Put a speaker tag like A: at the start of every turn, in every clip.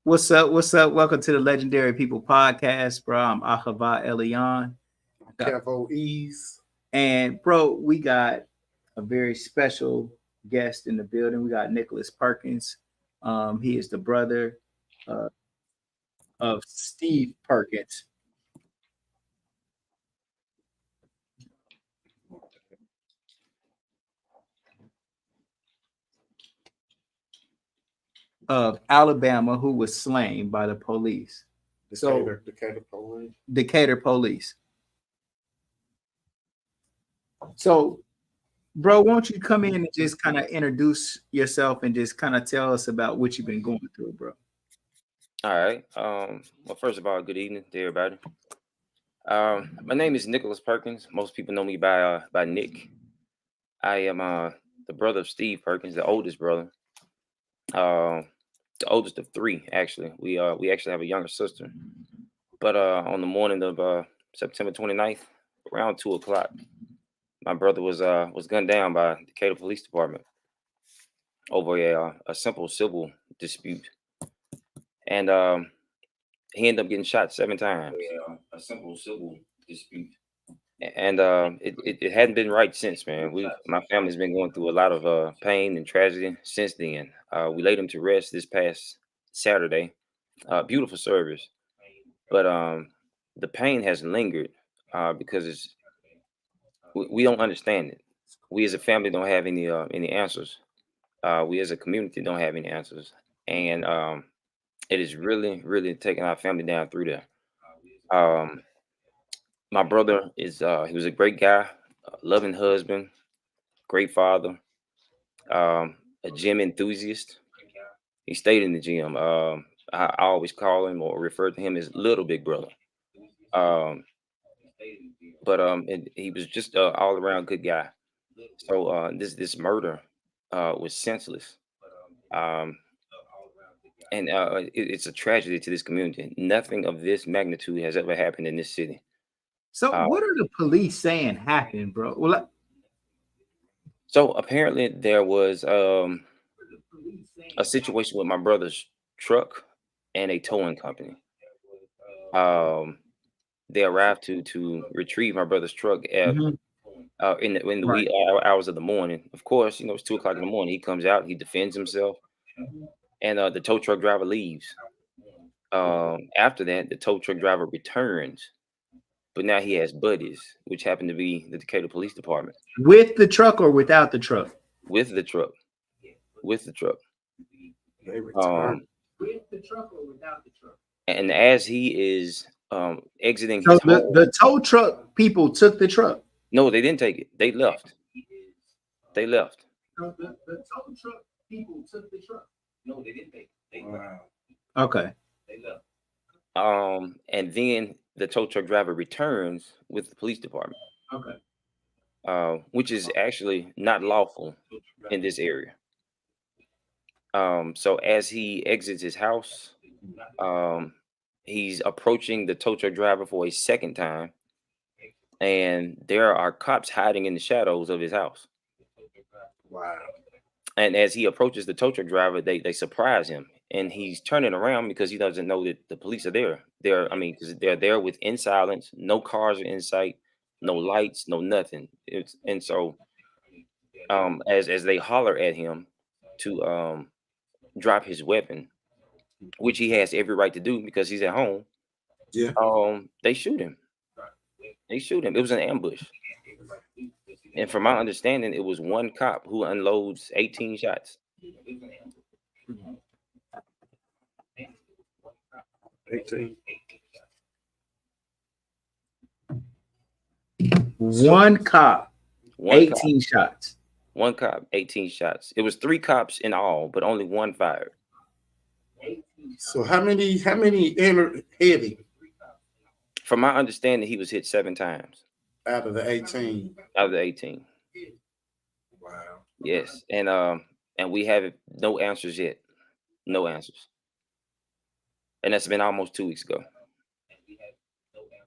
A: What's up? What's up? Welcome to the Legendary People Podcast, bro. I'm Ahava Elian.
B: Kevo Ease.
A: And bro, we got a very special guest in the building. We got Nicholas Perkins. He is the brother uh, of Steve Perkins. Of Alabama, who was slain by the police.
B: Decatur police.
A: Decatur police. So, bro, won't you come in and just kind of introduce yourself and just kind of tell us about what you've been going through, bro?
C: All right. Well, first of all, good evening to everybody. My name is Nicholas Perkins. Most people know me by Nick. I am the brother of Steve Perkins, the oldest brother. The oldest of three, actually. We actually have a younger sister. But on the morning of September 29th, around 2:00, my brother was gunned down by the Decatur Police Department over a simple civil dispute, and he ended up getting shot 7 times. A simple civil dispute, and it hadn't been right since, man. My family's been going through a lot of pain and tragedy since then. We laid him to rest this past Saturday. Beautiful service, but the pain has lingered because we don't understand it. We as a family don't have any answers. We as a community don't have any answers, and it is really taking our family down through there. My brother he was a great guy, a loving husband, great father, a gym enthusiast. He stayed in the gym. I always call him or refer to him as Little Big Brother. Um, but he was just all around good guy. So this murder was senseless. Um, and it's a tragedy to this community. Nothing of this magnitude has ever happened in this city.
A: So, what are the police saying happened, bro? Well,
C: So apparently there was a situation with my brother's truck and a towing company. Um, they arrived to retrieve my brother's truck
A: mhm,
C: in the
A: right.
C: wee hours of the morning. Of course, it's 2:00 in the morning. He comes out, he defends himself, and the tow truck driver leaves. After that, the tow truck driver returns, but now he has buddies, which happen to be the Decatur Police Department,
A: With the truck or without the truck?
C: with the truck, with the truck.
B: They
C: Um,
B: returned.
A: With the truck or without the truck?
C: and as he is exiting
A: So
C: his home,
A: the tow truck people took the truck.
C: no, they didn't take it. They left. They left.
A: So the tow truck people took the truck. No, they didn't take it.
B: Wow.
A: Okay.
C: They left. And then the tow truck driver returns with the police department,
A: Okay.
C: which is actually not lawful in this area. So as he exits his house, um, he's approaching the tow truck driver for a second time, and there are cops hiding in the shadows of his house.
B: Wow.
C: And as he approaches the tow truck driver, they surprise him, and he's turning around because he doesn't know that the police are there. Because they're there within silence, no cars are in sight, no lights, no nothing. And so as they holler at him to drop his weapon, which he has every right to do because he's at home,
B: Yeah.
C: they shoot him. They shoot him. It was an ambush. And from my understanding, it was one cop who unloads 18 shots.
B: 18.
A: One cop,
C: One cop,
A: 18 shots.
C: 18 shots. It was 3 cops in all, but only one fired.
B: So how many entered heavy
C: From my understanding, he was hit 7 times
B: out of the 18?
C: out of the 18.
B: Wow.
C: Yes, and we have no answers yet. No answers. And that's been almost 2 weeks ago.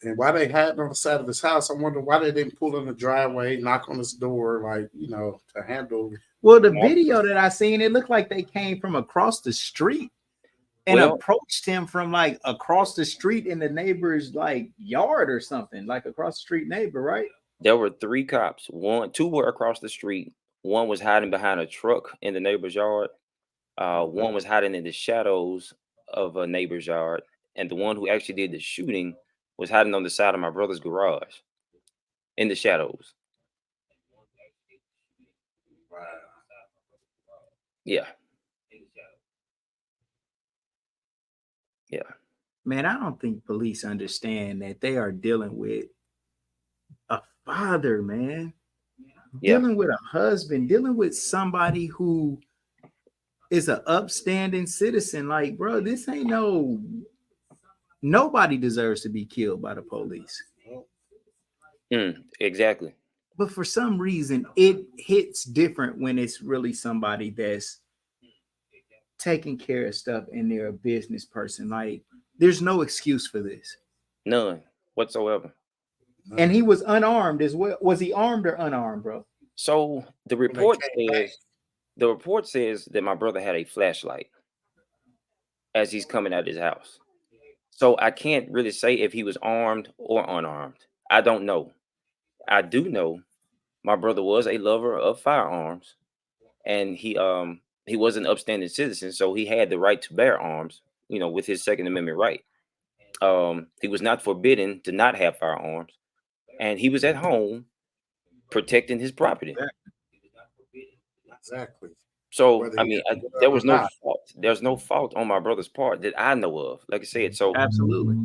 B: And why they hiding on the side of his house? I wonder why they didn't pull in the driveway, knock on his door, like, to handle.
A: Well, the video that I seen, it looked like they came from across the street. and
C: Well,
A: approached him from like across the street in the neighbor's like yard or something, like across the street neighbor, right?
C: there were 3 cops. Two were across the street. One was hiding behind a truck in the neighbor's yard. One was hiding in the shadows of a neighbor's yard, and the one who actually did the shooting was hiding on the side of my brother's garage in the shadows.
B: Wow.
C: Yeah, yeah,
A: Man, I don't think police understand that they are dealing with a father, man,
C: yeah.
A: dealing with a husband, dealing with somebody who is an upstanding citizen. Like, bro, this ain't nobody deserves to be killed by the police.
C: Exactly.
A: But for some reason, it hits different when it's really somebody that's taking care of stuff and they're a business person. Like, there's no excuse for this.
C: None whatsoever.
A: And he was unarmed as well. Was he armed or unarmed, bro?
C: So the
B: When they
C: report
B: came back,
C: says that my brother had a flashlight as he's coming out of his house. So I can't really say if he was armed or unarmed. I don't know. I do know my brother was a lover of firearms, and he was an upstanding citizen, so he had the right to bear arms, with his Second Amendment right. He was not forbidden to not have firearms, and he was at home protecting his property.
B: exactly.
C: So
B: Whether
C: I
B: he
C: mean,
B: had the
C: there
B: gun or
C: was no
B: not.
C: fault. There's no fault on my brother's part that I know of. Like I said, so
A: Absolutely.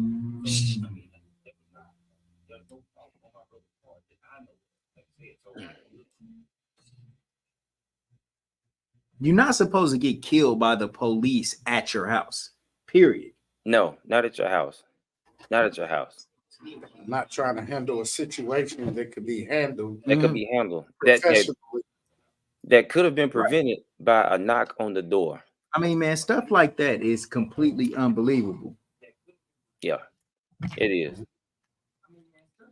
A: You're not supposed to get killed by the police at your house. Period.
C: no, not at your house. Not at your house.
B: Not trying to handle a situation that could be handled
C: That could be handled.
B: professionally.
C: That could have been
A: Right.
C: prevented by a knock on the door.
A: I mean, man, stuff like that is completely unbelievable.
C: Yeah, it is.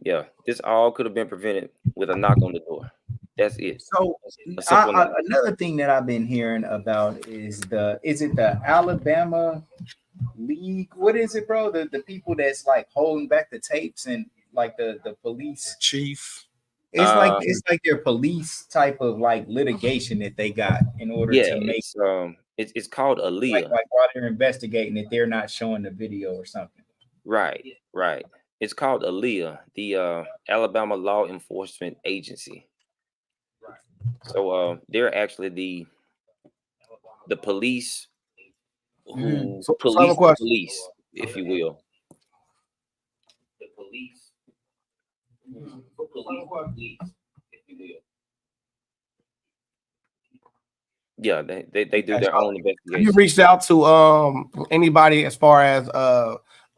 C: Yeah, this all could have been prevented with a knock on the door. That's it.
A: So,
C: A simple knock.
A: another thing that I've been hearing about is the Alabama League? What is it, bro? The people that's like holding back the tapes and like the police.
B: Chief.
A: It's like their police type of like litigation that they got in order
C: Yeah,
A: to make
C: it's called Aaliyah.
A: like while they're investigating that they're not showing the video or something.
C: Right, right. It's called Aaliyah, the Alabama Law Enforcement Agency. So they're actually the police who
D: So I have a
C: police the
D: question.
C: police, if you will. The police who police, if you will. Yeah, they do their own
D: Have you
C: investigation.
D: reached out to anybody as far as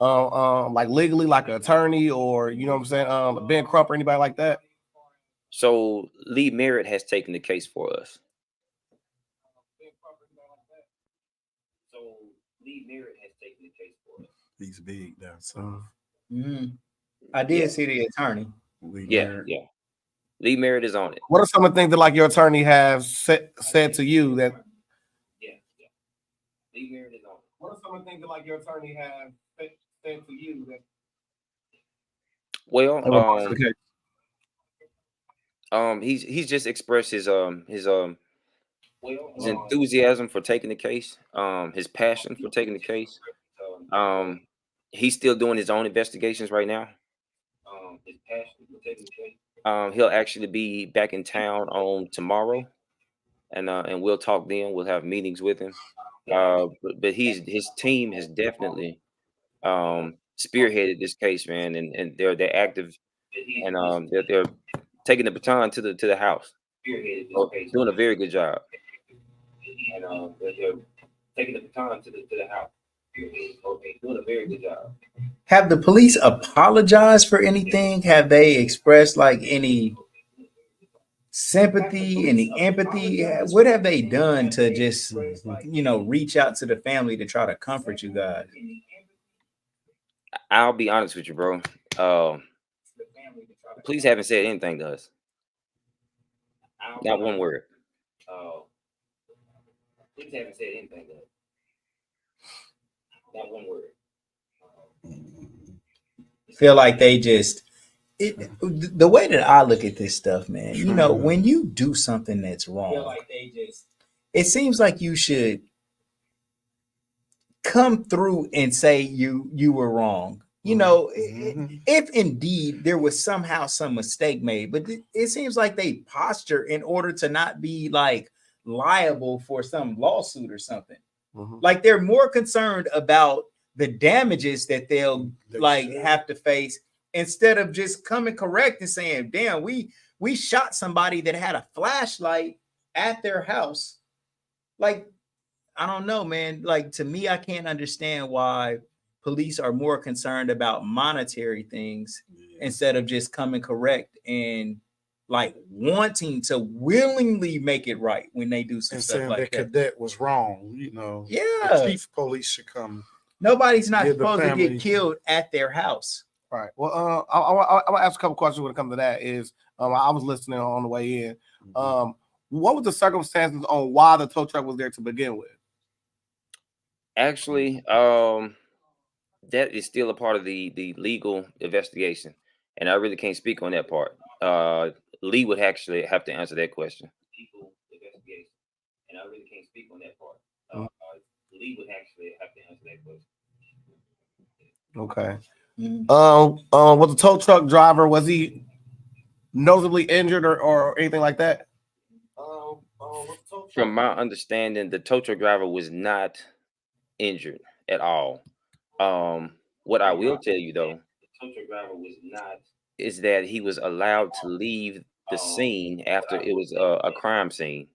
D: like legally, like an attorney or you know what I'm saying, Ben Crump or anybody like that?
C: So Lee Merritt has taken the case for us.
B: He's big now, so
A: I did
C: Yeah.
A: see the attorney.
C: Yeah. Lee Merritt is on it.
D: What are some of the things that like your attorney has said to you that?
C: Lee Merritt is on it.
D: What are some of the things that like your attorney has said to you that?
C: Well,
D: Okay.
C: he's just expressed his enthusiasm for taking the case, his passion for taking the case. He's still doing his own investigations right now. His passion for taking the case. He'll actually be back in town on tomorrow, and we'll talk then. We'll have meetings with him. But his team has definitely spearheaded this case, man, and they're active, and they're taking the baton to the house. So, doing a very good job. And they're taking the baton to the house. Doing a very good job.
A: Have the police apologized for anything? Have they expressed like any sympathy, any empathy? What have they done to just reach out to the family to try to comfort you guys?
C: I'll be honest with you, bro. Police haven't said anything to us. Not one word. Police haven't said anything to us. Not one word.
A: Feel like they just the way that I look at this stuff, man. You know, when you do something that's wrong, it seems like you should come through and say you were wrong. You know, if indeed there was somehow some mistake made, but it seems like they posture in order to not be like liable for some lawsuit or something. Like they're more concerned about the damages that they'll have to face instead of just coming correct and saying, "Damn, we shot somebody that had a flashlight at their house." Like, I don't know, man. Like, to me, I can't understand why police are more concerned about monetary things instead of just coming correct and like wanting to willingly make it right when they do some
B: And
A: stuff
B: saying
A: like
B: that
A: that.
B: cadet was wrong. You know,
A: Yeah.
B: the chief of police should come.
A: Nobody's not
B: Give the
A: supposed to
B: family-
A: get killed at their house.
D: Right. Well, I want to ask a couple questions when it comes to that. Is I was listening on the way in. What was the circumstances on why the tow truck was there to begin with?
C: Actually, that is still a part of the legal investigation, and I really can't speak on that part. Lee would actually have to answer that question. Legal investigation, and I really can't speak on that part. Lee would actually have to answer that question.
D: Okay. Was the tow truck driver, was he noticeably injured or anything like that?
C: From my understanding, the tow truck driver was not injured at all. What I will tell you though, the tow truck driver was not, is that he was allowed to leave the scene after it was a crime scene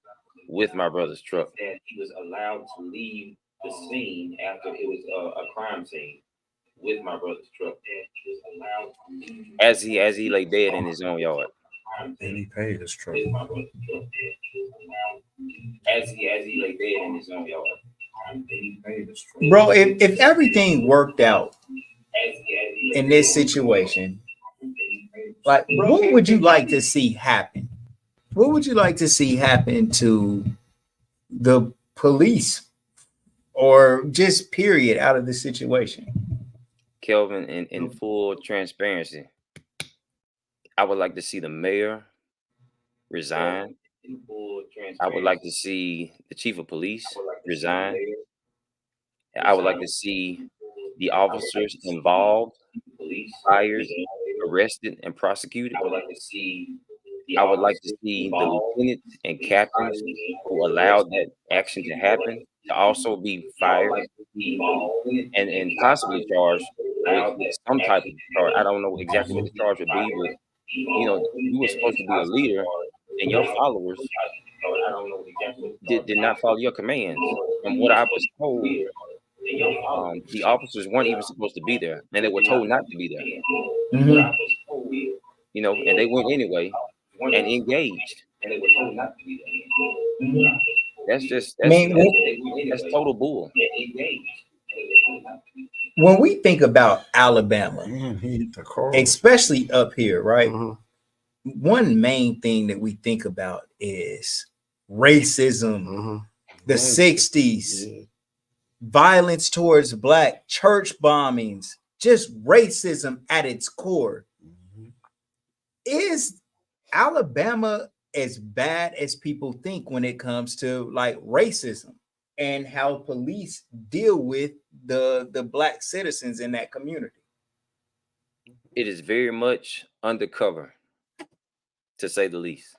C: with my brother's truck. That he was allowed to leave the scene after it was a crime scene with my brother's truck. And he was allowed to leave as he lay dead in his own yard.
B: And he paid his truck.
C: As he lay dead in his own yard.
A: Bro, if everything worked out in this situation, like what would you like to see happen? What would you like to see happen to the police or just period out of the situation?
C: Kelvin, in full transparency, I would like to see the mayor resign. I would like to see the chief of police resign. I would like to see the officers involved fired, arrested, and prosecuted. I would like to see the lieutenants and captains who allowed that action to happen to also be fired and possibly charged with some type of charge. I don't know exactly what the charge would be, but you know, you were supposed to be a leader, and your followers did not follow your commands. From what I was told, the officers weren't even supposed to be there, and they were told not to be there.
A: Mhm.
C: You know, and they went anyway and engaged. And they were told not to be there. That's total bull.
A: When we think about Alabama,
B: Man, he hit the car.
A: especially up here, right?
D: Mhm.
A: One main thing that we think about is racism, the 60s, violence towards black, church bombings, just racism at its core. Is Alabama as bad as people think when it comes to like racism and how police deal with the black citizens in that community?
C: It is very much undercover, to say the least.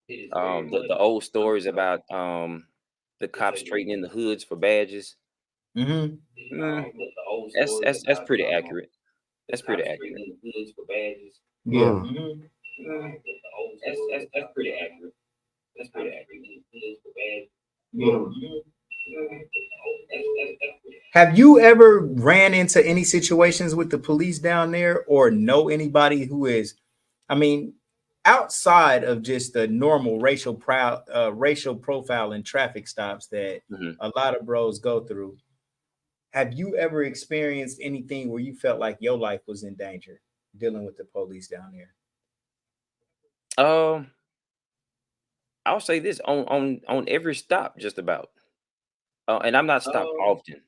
C: The old stories about the cops trading in the hoods for badges.
A: Mm-hmm.
C: That's pretty accurate. That's pretty accurate.
A: Yeah.
C: Mm-hmm. That's pretty accurate. That's pretty accurate.
A: Have you ever ran into any situations with the police down there or know anybody who is, I mean, outside of just the normal racial profile and traffic stops that a lot of bros go through? Have you ever experienced anything where you felt like your life was in danger dealing with the police down there?
C: I'll say this on every stop, just about. and I'm not stopped often,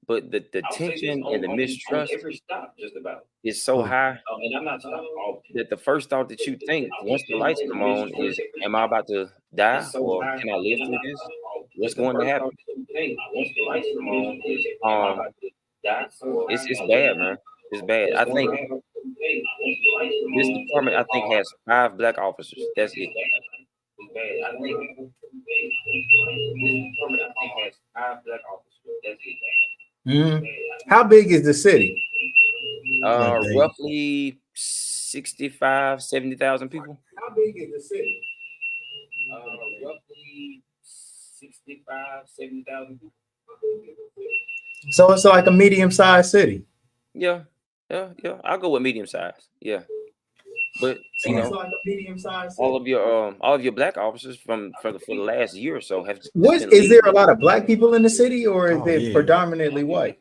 C: but the tension and the mistrust is so high that the first thought that you think once the lights come on is, "Am I about to die, or can I live through this? What's going to happen?" Um, it's bad, man. It's bad. I think this department, I think, has 5 black officers. That's it.
A: Mhm. How big is the city?
B: Like they-
C: Roughly 65, 70,000 people.
A: How big is the city?
C: Roughly 65, 70,000 people.
A: So it's like a medium-sized city.
C: Yeah. I'll go with medium size. Yeah. But
A: So it's like a medium-sized city.
C: all of your black officers for the last year or so have just
A: What
C: been
A: is there a
C: leaving.
A: lot of black people in the city, or is
B: Oh,
A: it
B: yeah.
A: predominantly white?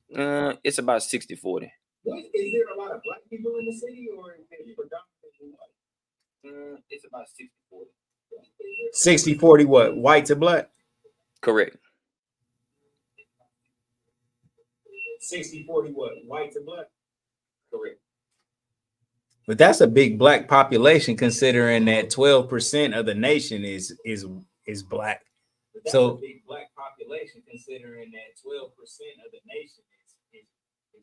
C: It's about 60-40.
A: Is there a lot of black people in the city, or is it predominantly white?
C: It's about 60-40.
A: 60-40 what? White to black?
C: Correct.
A: 60-40 what? White to black?
C: Correct.
A: But that's a big black population, considering that 12% of the nation is black. So a big black population, considering that 12% of the nation is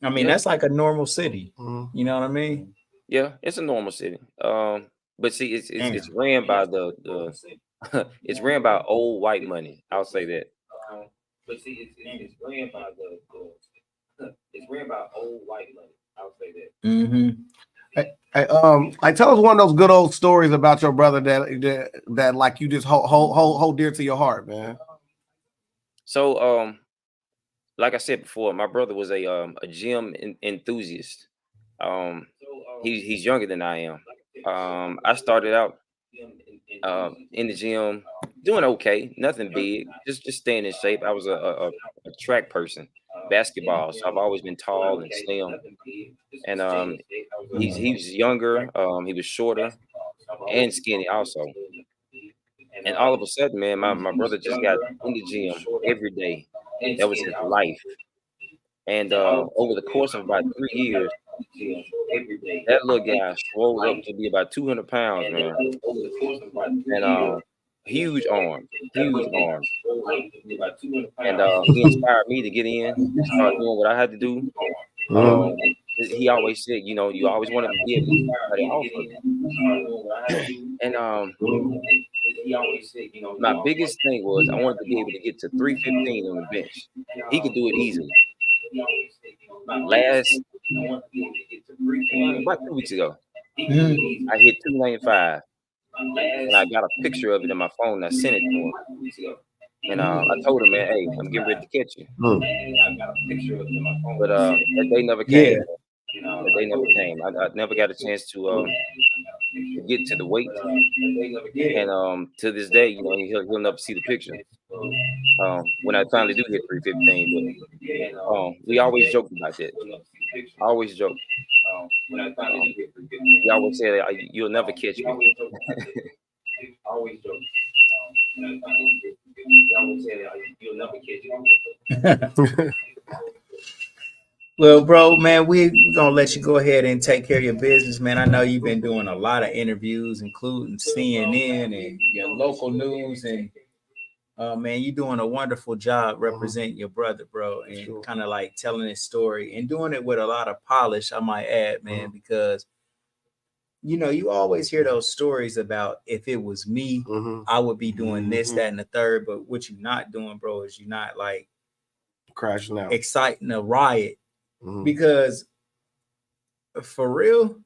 A: I mean, that's like a normal city.
D: Mhm.
A: You know what I mean?
C: Yeah, it's a normal city. But see, it's ran by the it's ran by old white money. I'll say that. But see, it's ran by it's ran by old white money. I'll say that.
A: Mm-hmm.
D: Hey, like tell us one of those good old stories about your brother that like you just hold dear to your heart, man.
C: So, like I said before, my brother was a gym enthusiast. He's younger than I am. I started out in the gym doing okay, nothing big, just staying in shape. I was a track person, basketball, so I've always been tall and slim. And he was younger, he was shorter and skinny also. And all of a sudden, man, my brother just got in the gym every day. That was his life. And over the course of about 3 years, that little guy swelled up to be about 200 pounds, man. And huge arms, huge arms. And he inspired me to get in and start doing what I had to do. He always said, you know, you always wanted to be able to get somebody off of you. And my biggest thing was I wanted to be able to get to 315 on the bench. He could do it easily. About 2 weeks ago, I hit 295, and I got a picture of it in my phone. I sent it to him, and I told him, man, hey, I'm getting ready to catch you. But that day never came. That day never came. I never got a chance to get to the weight, and to this day, you know, he'll never see the picture. When I finally do hit 315, but we always joke about that. I always joke. He always said, "You'll never catch me."
A: Well, bro, man, we're gonna let you go ahead and take care of your business, man. I know you've been doing a lot of interviews, including CNN and your local news, and man, you're doing a wonderful job representing your brother, bro, and kind of like telling his story and doing it with a lot of polish, I might add, man, because you know, you always hear those stories about if it was me, I would be doing this, that, and the third. But what you're not doing, bro, is you're not like
D: Crashing out,
A: exciting a riot. Because for real,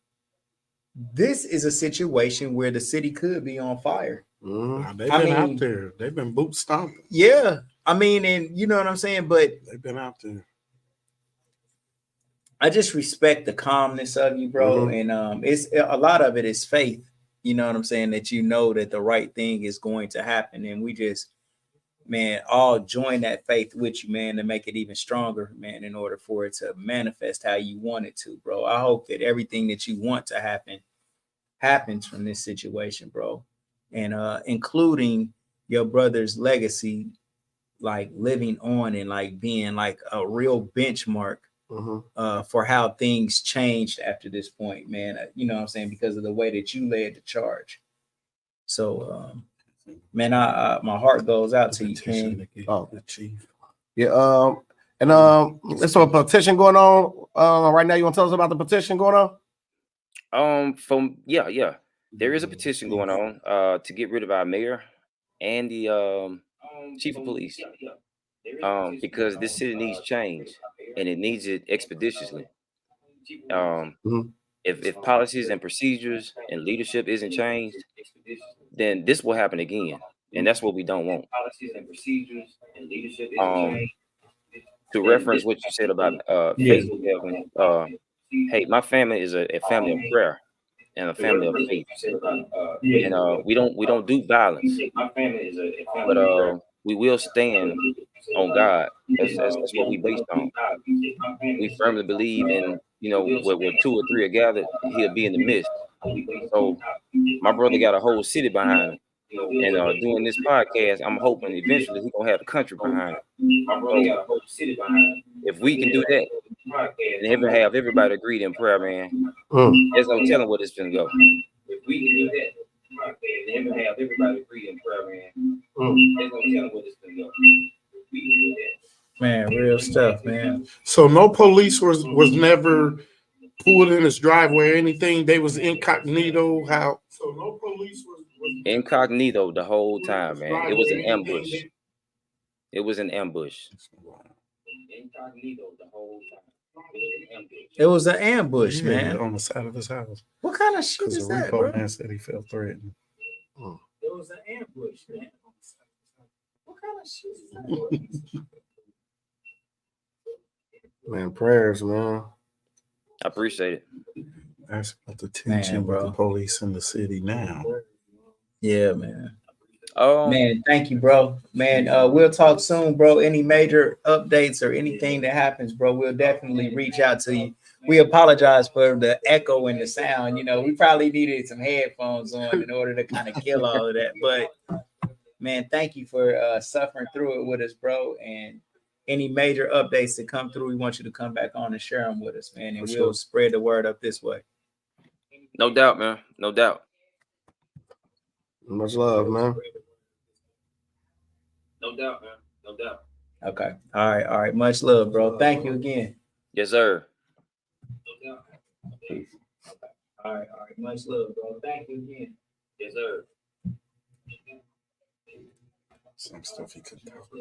A: this is a situation where the city could be on fire.
B: They've been out there. They've been boot stomping.
A: Yeah. I mean, and you know what I'm saying? But
B: they've been out there.
A: I just respect the calmness of you, bro. And it's a lot of it is faith. You know what I'm saying? That you know that the right thing is going to happen. And we just, man, all join that faith with you, man, to make it even stronger, man, in order for it to manifest how you want it to, bro. I hope that everything that you want to happen happens from this situation, bro. And including your brother's legacy like living on and like being like a real benchmark
D: Mm-hmm.
A: for how things changed after this point, man. You know what I'm saying? Because of the way that you led the charge. So, man, I my heart goes out to you, King.
D: Oh.
B: The chief.
D: Yeah. And there's a petition going on right now. You want to tell us about the petition going on?
C: Yeah. There is a petition going on to get rid of our mayor and the chief of police. Because this city needs change and it needs it expeditiously.
D: Mhm.
C: If policies and procedures and leadership isn't changed, then this will happen again, and that's what we don't want. To reference what you said about faith, Kelvin, hey, my family is a family of prayer and a family of faith, and we don't do violence, but we will stand on God. That's what we based on. We firmly believe in, where two or three are gathered, He'll be in the midst. So my brother got a whole city behind him, and doing this podcast, I'm hoping eventually he's gonna have the country behind him. So if we can do that and have everybody agreed in prayer, man, there's no telling where this is gonna go. If we can do that and have everybody agreed in prayer, man, there's no telling where this is gonna go. We can do that.
A: Man, real stuff, man.
B: So no police was never pulled in his driveway or anything. They was incognito. How? So no police was
C: incognito the whole time, man. It was an ambush. It was an ambush. Incognito the whole time.
A: It was an ambush,
B: Yeah,
A: man.
B: on the side of his house.
A: What kind of shit is
B: Because the
A: that, bro?
B: repo man said he felt threatened.
A: It was an ambush, man. What kind of shit is that?
D: Man, prayers, man.
C: I appreciate it.
B: That's about the tension with the police in the city now.
A: Yeah, man.
C: Oh,
A: Man, thank you, bro. Man, we'll talk soon, bro. Any major updates or anything that happens, bro, we'll definitely reach out to you. We apologize for the echo and the sound. You know, we probably needed some headphones on in order to kind of kill all of that. But man, thank you for suffering through it with us, bro. And any major updates that come through, we want you to come back on and share them with us, man. And we'll spread the word up this way.
C: No doubt, man. No doubt.
D: Much love, man.
C: No doubt, man. No doubt.
A: Okay. All right. Much love, bro. Thank you again.
C: Yes, sir.
A: No doubt. Peace. Okay. All right. Much love, bro. Thank you again.
C: Yes, sir.
B: Some stuff he couldn't tell.